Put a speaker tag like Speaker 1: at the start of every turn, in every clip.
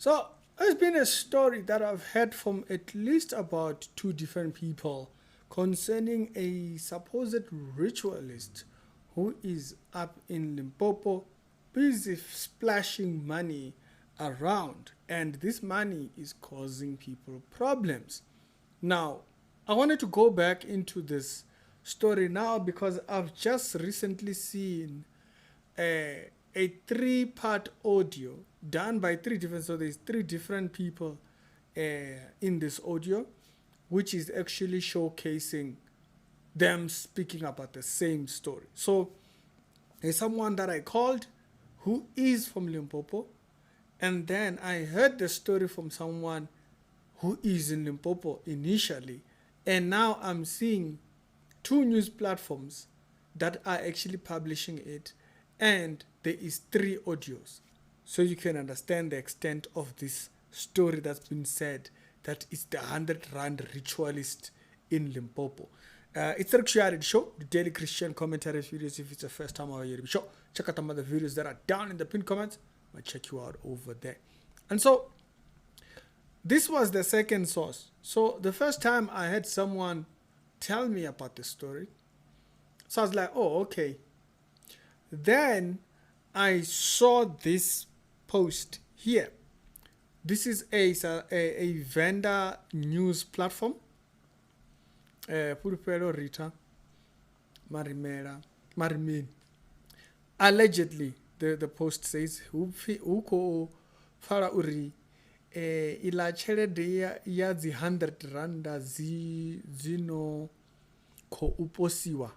Speaker 1: So it's been a story that I've heard from at least about two different people concerning a supposed ritualist who is up in Limpopo busy splashing money around, and this money is causing people problems. Now, I wanted to go back into this story now because I've just recently seen a three-part audio done by three different, so there's three different people in this audio, which is actually showcasing them speaking about the same story. So there's someone that I called who is from Limpopo, and then I heard the story from someone who is in Limpopo initially, and now I'm seeing two news platforms that are actually publishing it, and there is three audios. So you can understand the extent of this story that's been said, that is the 100 Rand Ritualist in Limpopo. It's the Christianity Show, the daily Christian commentary videos. If it's the first time over here, show, check out some of the videos that are down in the pinned comments. I'll check you out over there. And so this was the second source. So the first time I had someone tell me about the story, so I was like, oh, okay. Then I saw this post here. This is a vendor news platform. Purpero Rita Marimera Marimin. Allegedly, the post says, Uko Fara Uri ila chelede ya zi 100 randa zino ko uposiwa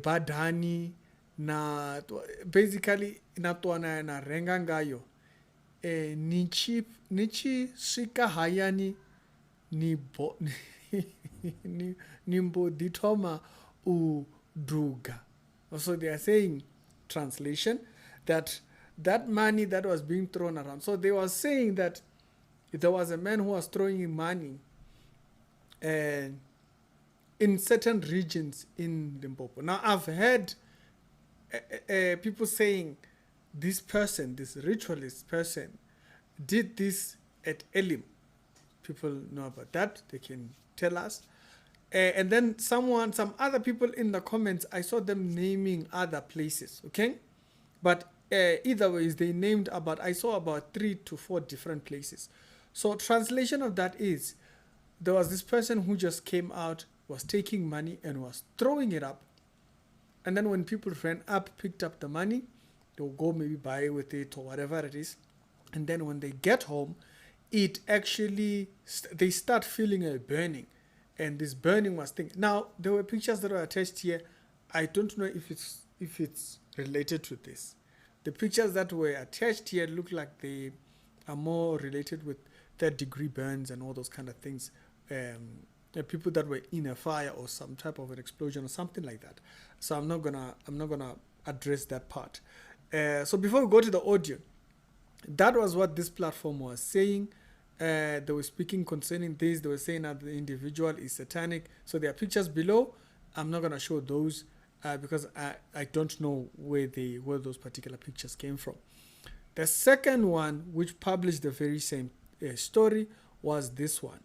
Speaker 1: badani na basically natwana na renga ngayo nichi shika hayani ni bo nimbo ditoma udruga. So they are saying, translation, that money that was being thrown around. So they were saying that there was a man who was throwing money in certain regions in Limpopo. Now I've heard people saying this person, this ritualist person, did this at Elim. People know about that. They can tell us. And then some other people in the comments, I saw them naming other places, okay? But either ways, they named I saw about 3 to 4 different places. So translation of that is, there was this person who just came out, was taking money and was throwing it up. And then when people ran up, picked up the money, they'll go maybe buy with it or whatever it is. And then when they get home, it actually, they start feeling a burning. And this burning was thing. Now, there were pictures that were attached here. I don't know if it's related to this. The pictures that were attached here look like they are more related with third-degree burns and all those kind of things. People that were in a fire or some type of an explosion or something like that. So I'm not gonna address that part. So before we go to the audio, that was what this platform was saying. They were speaking concerning this. They were saying that the individual is satanic. So there are pictures below. I'm not going to show those because I don't know where those particular pictures came from. The second one, which published the very same story, was this one.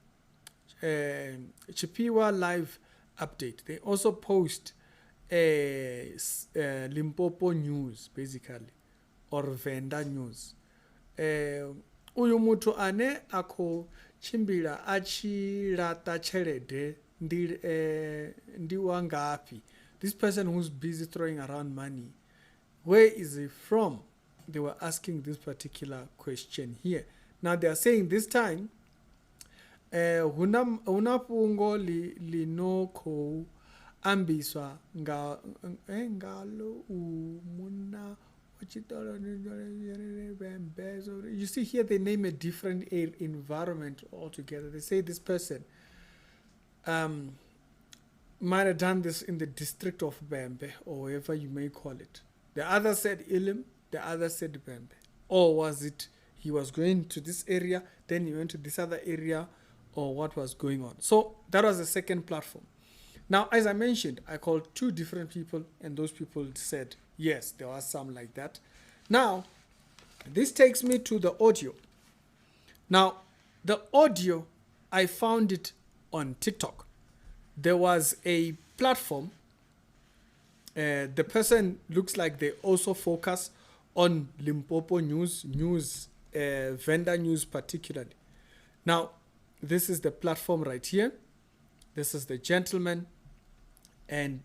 Speaker 1: Chipiwa Live Update. They also post Limpopo news, basically, or vendor news. Uyu mutu ane ako chimbila achirata chelede ndi wangapi. This person who's busy throwing around money, where is he from? They were asking this particular question here. Now they are saying this time, unapungo linoko ambiswa ngalo umuna. You see here they name a different environment altogether. They say this person might have done this in the district of Bembe, or wherever you may call it. The other said Ilim, the other said Bembe. Or was it he was going to this area, then he went to this other area, or what was going on? So that was the second platform. Now, as I mentioned, I called 2 different people, and those people said, yes, there was some like that. Now, this takes me to the audio. Now, the audio, I found it on TikTok. There was a platform. The person looks like they also focus on Limpopo news, vendor news particularly. Now, this is the platform right here. This is the gentleman, and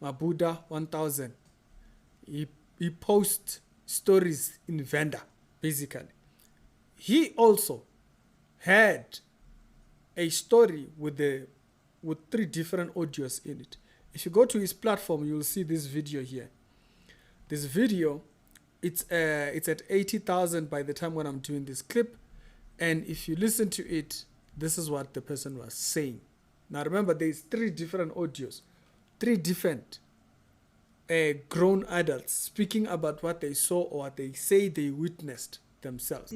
Speaker 1: Mabuda 1000. He posts stories in vendor, basically. He also had a story with 3 different audios in it. If you go to his platform, you'll see this video here. This video, it's at 80,000 by the time when I'm doing this clip. And if you listen to it, this is what the person was saying. Now remember, there's 3 different audios, 3 different grown adults speaking about what they saw or what they say they witnessed themselves.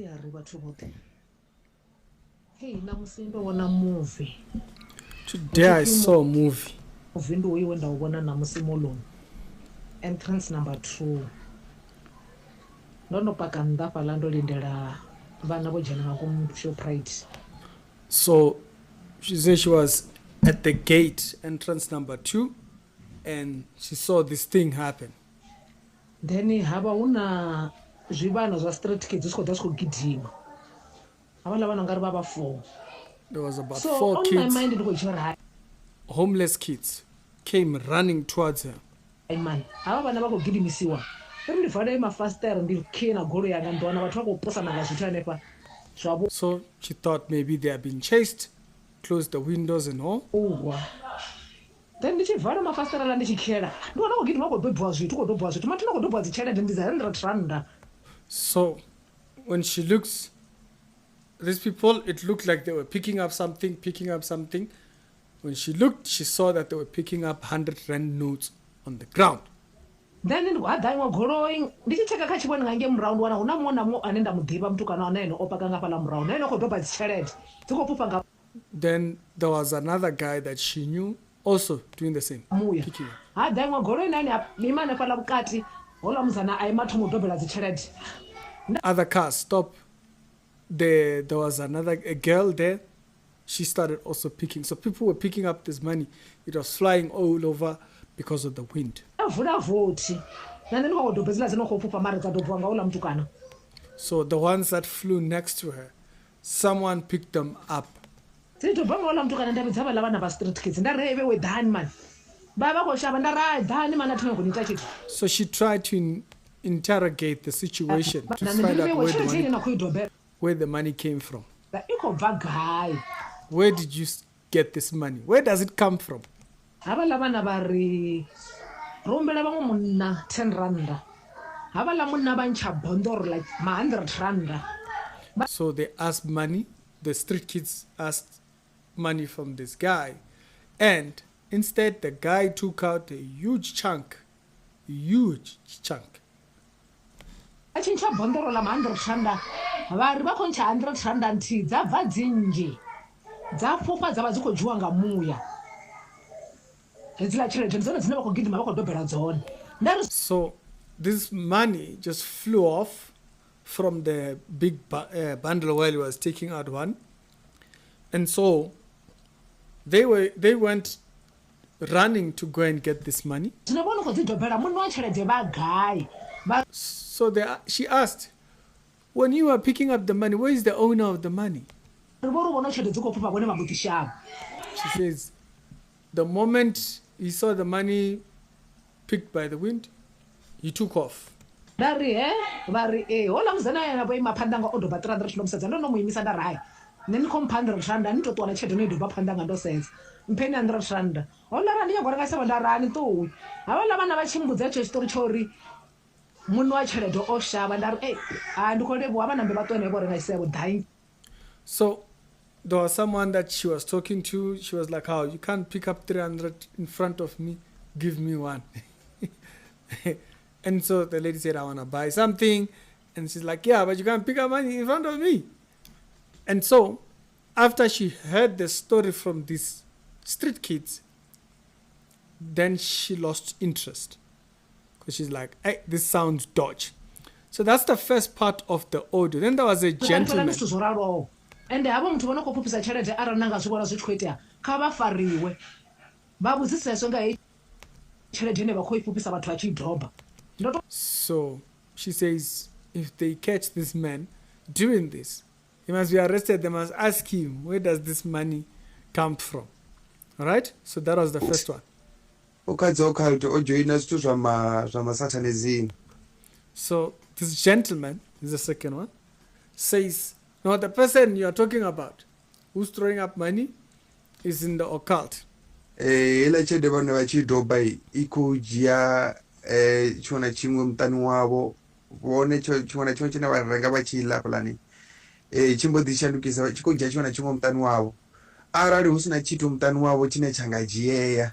Speaker 1: Today I saw a movie.
Speaker 2: Entrance number 2. Nono pakanda palando lindela vana bojana Shoprite.
Speaker 1: So she said she was at the gate, entrance number 2, and she saw this thing happen.
Speaker 2: Then haba una zvibano zva street kids zviskoda gidima. Abana vana ngari baba 4.
Speaker 1: There was about
Speaker 2: so
Speaker 1: 4
Speaker 2: on
Speaker 1: kids,
Speaker 2: my mind ndikochira
Speaker 1: homeless kids, came running towards her.
Speaker 2: man ava vana vakogidimisiwa iri ndivhare mafastera ndikhina golo yanga ndona vathu vakoposana ngazvithu nepa zvavo.
Speaker 1: So she thought maybe they had been chased, closed the windows and all.
Speaker 2: Then ndichivhara mafastera la ndichikhera ndiona kugidima kodobhwa zvithu matina kodobhwa dzichelede ndizarenda.
Speaker 1: So when she looks, these people, it looked like they were picking up something. When she looked, she saw that they were picking up 100 rand notes on the ground.
Speaker 2: Then ndihadhaimwa goroing ndichicheka kachiboni ngange muraund wana unamona mo anenda mudhiba mtukana wanaeno opakanga pala muraund naeno kodobha dzichelede dzikopupa nga.
Speaker 1: Then there was another guy that she knew also doing the same. Picking up.
Speaker 2: Hadhaimwa goroing nani mimane pala bukati hola muzana aimathu mudobhela dzichelede.
Speaker 1: Other cars stop. There was a girl there. She started also picking. So people were picking up this money. It was flying all over because of the wind. So the ones that flew next to her, someone picked them up. So she tried to interrogate the situation to find out where the money came from. Where did you get this money? Where does it come from?
Speaker 2: Rombela bango munna 10 randa. Habala munna bancha bondor like 100 randa.
Speaker 1: So they asked money. The street kids asked money from this guy, and instead the guy took out a huge chunk.
Speaker 2: Achincha bondor la 100 randa. Vari bakoncha 100 randa nti dzabva dzinji. Dzafufa dzaba dzikojuwa ngamuya.
Speaker 1: So this money just flew off from the big bundle while he was taking out one, and so they went running to go and get this money. So she asked, when you were picking up the money, where is the owner of the money? She says, the moment he saw the money picked by the wind, he took off. So there was someone that she was talking to. She was like, "How you can't pick up 300 in front of me? Give me one." And so the lady said, "I want to buy something," and she's like, "Yeah, but you can't pick up money in front of me." And so after she heard the story from these street kids, then she lost interest because she's like, "Hey, this sounds dodgy." So that's the first part of the audio. Then there was a gentleman.
Speaker 2: zwithu zwo raloho ende havho muthu vho no khou phuphisa tshelede arali na nga zwi vhona zwi tshi khou itea kha vha fariwe vha vhudziseswe nga heyi tshelede ine vha khou i phuphisa vhathu vha tshi i doba.
Speaker 1: So she says if they catch this man doing this, he must be arrested. They must ask him, where does this money come from? All right? So that was the first one. So this gentleman, is the second one, says, no, the person you are talking about who's throwing up money is in the occult.
Speaker 3: chimbo dishandukisa chikoja chiona chimwe mutani wavo arali husina chito mutani wavo chine changajiyeya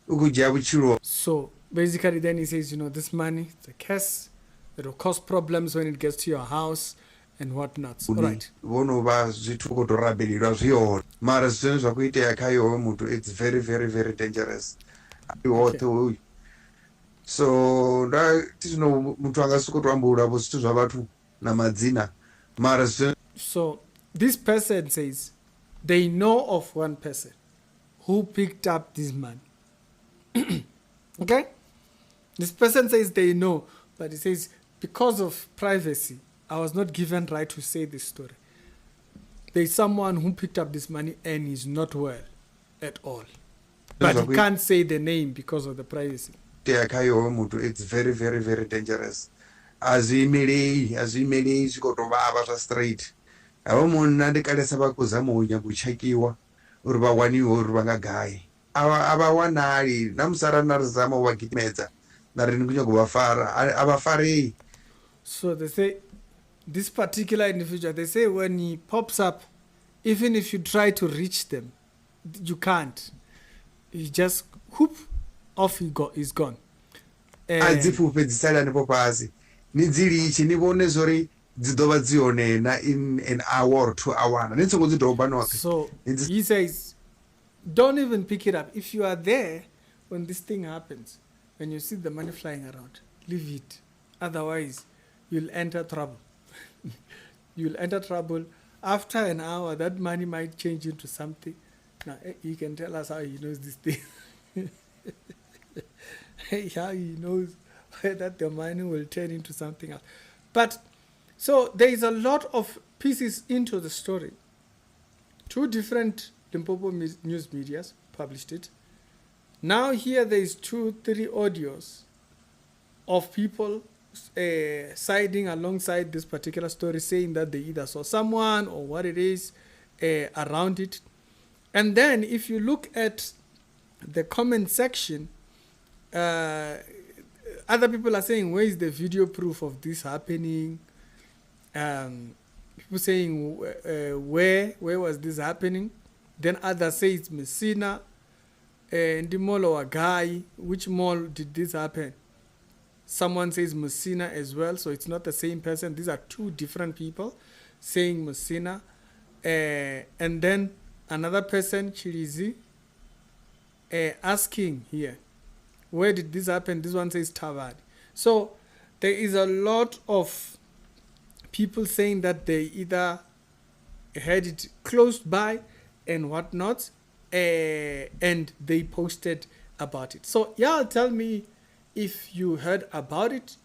Speaker 3: ukujya buchiro.
Speaker 1: So basically then he says, you know, this money, it's a curse, it will cause problems when it gets to your house and whatnot. All right.
Speaker 3: Vonova zvituko torabelirwa zviyo mara zvinhu zvakuitea kaiwe muntu, it's very very very dangerous. Okay. So nda tino muntu angasukotoambura bo zvitu zvavatu namadzina mara.
Speaker 1: So this person says they know of one person who picked up this money. Okay? This person says they know, but he says because of privacy, I was not given right to say this story. There's someone who picked up this money and is not well at all. But he can't say the name because of the privacy.
Speaker 3: It's very very very dangerous. Azvimelei zvikotovava zvastraight. Avo munhu nandikalesa vakuzama kunyakuchekiwa uri vawaniwe uri vangagaye avawanari namusara narizama uvagimedza narini kunyakuvafara avafarei.
Speaker 1: So they say this particular individual, they say when he pops up, even if you try to reach them, you can't. He just whoop off he's gone.
Speaker 3: Adzipfupedzisala nepo pasi nidziri ichi nivone zori dzidova dzionena in an hour or 2 hours.
Speaker 1: So he says, don't even pick it up. If you are there when this thing happens, when you see the money flying around, leave it. Otherwise, you'll enter trouble. You'll enter trouble. After an hour, that money might change into something. Now, he can tell us how he knows this thing. How he knows that the money will turn into something else. But so there is a lot of pieces into the story. 2 different Limpopo news medias published it. Now here there is 2-3 audios of people siding alongside this particular story, saying that they either saw someone or what it is around it. And then if you look at the comment section, other people are saying, where is the video proof of this happening? People saying, where was this happening? Then others say it's Messina. And the mall or a guy, which mall did this happen? Someone says Messina as well, so it's not the same person. These are 2 different people saying Messina. And then another person, Chirizi, asking here, where did this happen? This one says Tavad. So there is a lot of people saying that they either had it close by and whatnot, and they posted about it. So y'all tell me if you heard about it,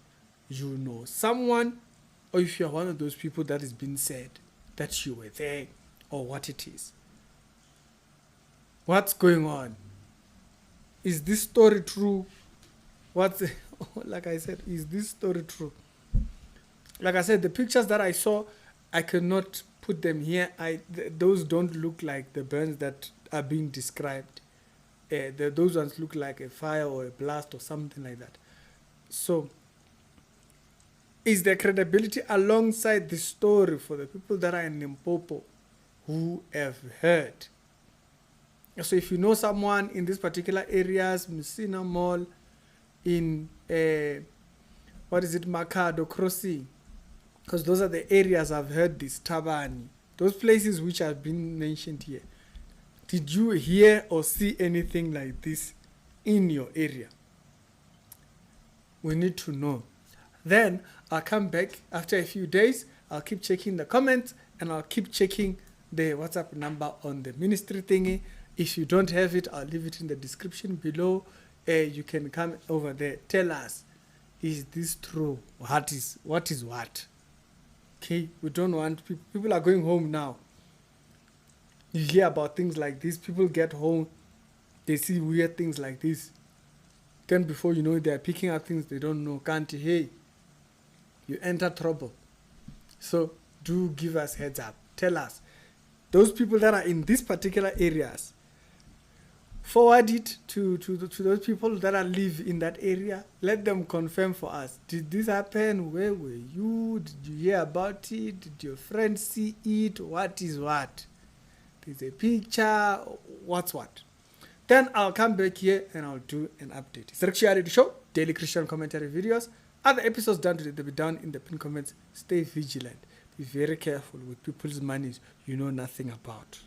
Speaker 1: you know someone, or if you're one of those people that has been said that you were there, or what it is. What's going on? Is this story true? Like I said, is this story true? Like I said, the pictures that I saw, I cannot put them here. Those don't look like the burns that are being described. Those ones look like a fire or a blast or something like that. So, is there credibility alongside the story for the people that are in Limpopo who have heard? So if you know someone in these particular areas, Messina Mall, in Makado Crossing, because those are the areas I've heard this, Tabani, those places which have been mentioned here. Did you hear or see anything like this in your area? We need to know. Then I'll come back after a few days. I'll keep checking the comments and I'll keep checking the WhatsApp number on the ministry thingy. If you don't have it, I'll leave it in the description below. You can come over there. Tell us, is this true? What is what? Okay, we don't want people are going home now. You hear about things like this. People get home, they see weird things like this. Then before you know it, they're picking up things they don't know. Can't you? Hey, you enter trouble. So do give us heads up. Tell us. Those people that are in these particular areas, forward it to those people that are live in that area. Let them confirm for us. Did this happen? Where were you? Did you hear about it? Did your friend see it? What is what? There's a picture. What's what? Then I'll come back here and I'll do an update. It's actually the show, daily Christian commentary videos. Other episodes done today, they'll be down in the pinned comments. Stay vigilant. Be very careful with people's monies you know nothing about.